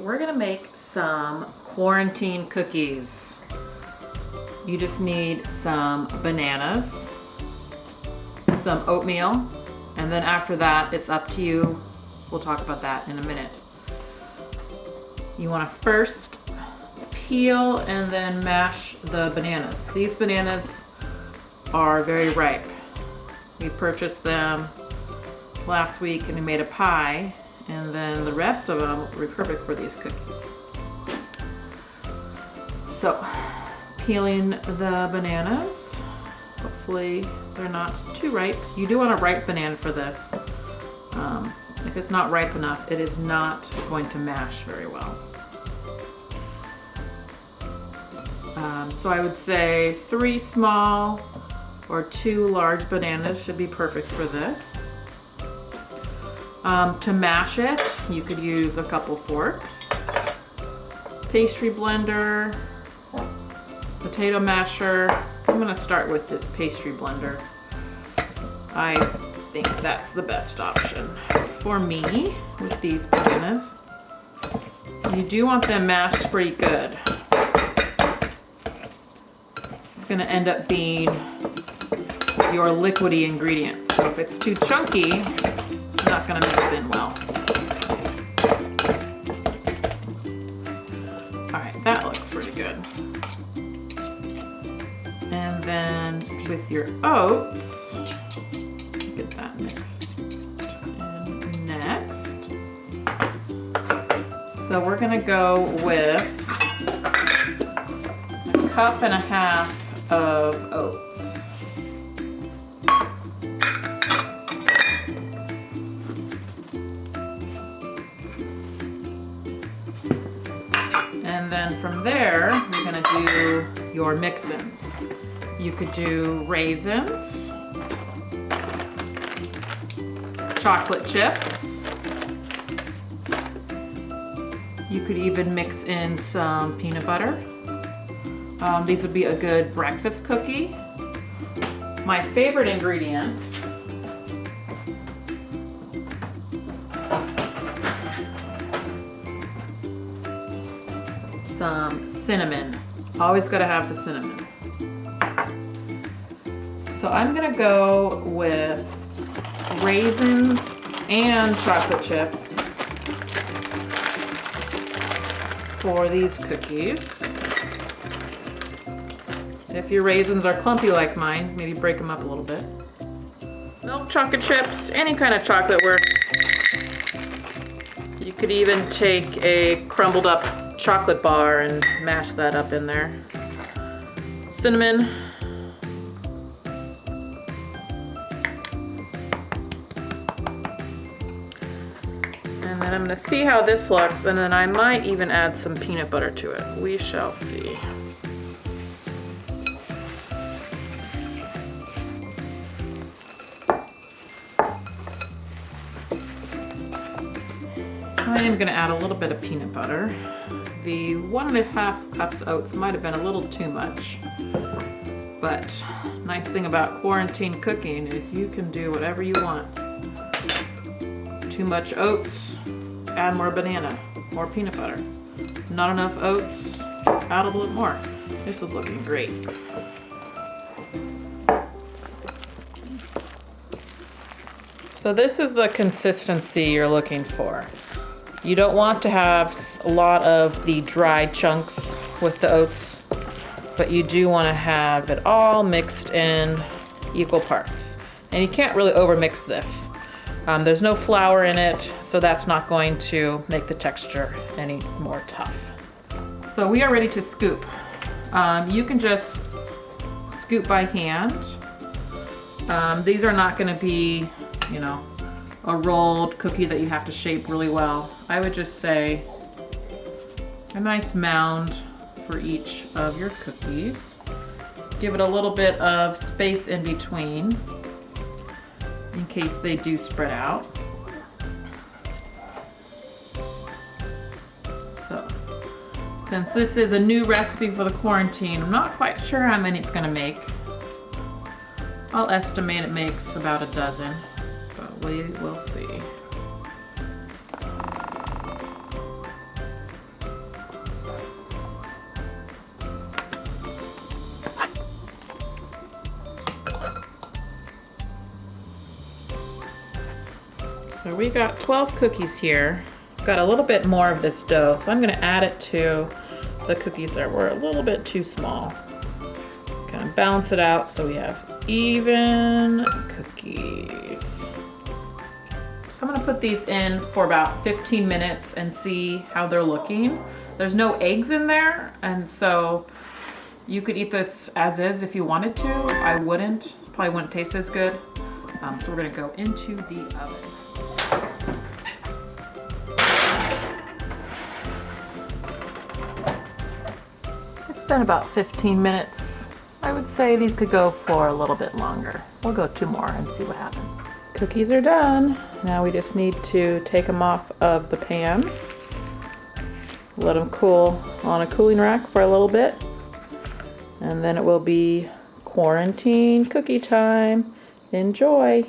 we're gonna make some quarantine cookies. You just need some bananas, some oatmeal, and then after that, it's up to you. We'll talk about that in a minute. You wanna first peel and then mash the bananas. These bananas are very ripe. We purchased them last week and we made a pie, and then the rest of them will be perfect for these cookies. So, peeling the bananas. Hopefully they're not too ripe. You do want a ripe banana for this. If it's not ripe enough, it is not going to mash very well. So I would say 3 small or 2 large bananas should be perfect for this. To mash it, you could use a couple forks, pastry blender, potato masher. I'm gonna start with this pastry blender. I think that's the best option for me with these bananas. You do want them mashed pretty good. It's gonna end up being your liquidy ingredients. So if it's too chunky, it's not gonna mix in well. All right, that looks pretty good. And then with your oats, get that mixed in next. So we're gonna go with 1.5 cups of oats. And then from there, you're gonna do your mix-ins. You could do raisins, chocolate chips. You could even mix in some peanut butter. These would be a good breakfast cookie. My favorite ingredients, some cinnamon. Always gotta have the cinnamon. So I'm gonna go with raisins and chocolate chips for these cookies. If your raisins are clumpy like mine, maybe break them up a little bit. Milk chocolate chips, any kind of chocolate works. You could even take a crumbled up chocolate bar and mash that up in there. Cinnamon. And then I'm gonna see how this looks, and then I might even add some peanut butter to it. We shall see. I am gonna add a little bit of peanut butter. The 1.5 cups oats might have been a little too much, but nice thing about quarantine cooking is you can do whatever you want. Too much oats, add more banana, more peanut butter. Not enough oats, add a little more. This is looking great. So this is the consistency you're looking for. You don't want to have a lot of the dry chunks with the oats, but you do want to have it all mixed in equal parts. And you can't really overmix this. There's no flour in it, so that's not going to make the texture any more tough. So we are ready to scoop. You can just scoop by hand. These are not going to be, you know, a rolled cookie that you have to shape really well. I would just say a nice mound for each of your cookies. Give it a little bit of space in between in case they do spread out. So, since this is a new recipe for the quarantine, I'm not quite sure how many it's gonna make. I'll estimate it makes about a dozen. But we will see. So we got 12 cookies here. Got a little bit more of this dough, so I'm gonna add it to the cookies that were a little bit too small. Kind of balance it out so we have even cookies. So I'm gonna put these in for about 15 minutes and see how they're looking. There's no eggs in there, and so you could eat this as is if you wanted to. I wouldn't, probably wouldn't taste as good. So we're gonna go into the oven. It's been about 15 minutes. I would say these could go for a little bit longer. We'll go 2 more and see what happens. Cookies are done. Now we just need to take them off of the pan. Let them cool on a cooling rack for a little bit. And then it will be quarantine cookie time. Enjoy.